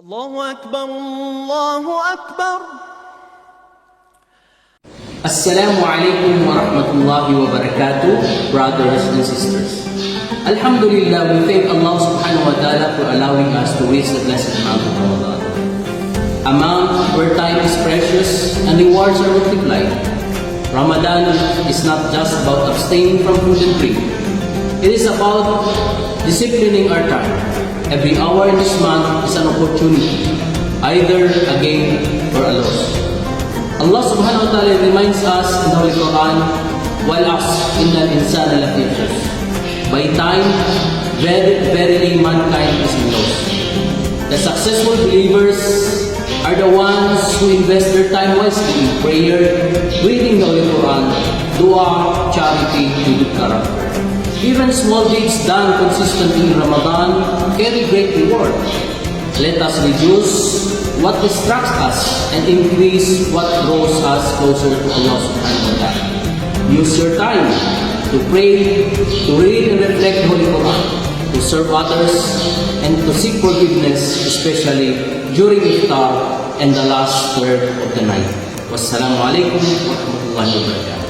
الله أكبر الله أكبر. Assalamu alaikum wa rahmatullahi wa barakatuh, brothers and sisters. Alhamdulillah, we thank Allah subhanahu wa ta'ala for allowing us to reach the blessed month of Ramadan. A month where time is precious and rewards are multiplied. Ramadan is not just about abstaining from food and drink. It is about disciplining our time. Every hour in this month is an opportunity, either a gain or a loss. Allah subhanahu wa ta'ala reminds us in the Holy Quran, وَالْعَصْرِ إِنَّ الْإِنسَانَ لَفِي خُسْرٍ. By time, verily mankind is in loss. The successful believers are the ones who invest their time wisely in prayer, reading the Holy Quran, dua, charity, and good character. Even small deeds done consistently in Ramadan carry great reward. Let us reduce what distracts us and increase what draws us closer to Allah subhanahu wa ta'ala. Use your time to pray, to read and reflect the Holy Quran, to serve others, and to seek forgiveness, especially during iftar and the last third of the night. Wassalamu alaikum wa rahmatullahi wa barakatuh.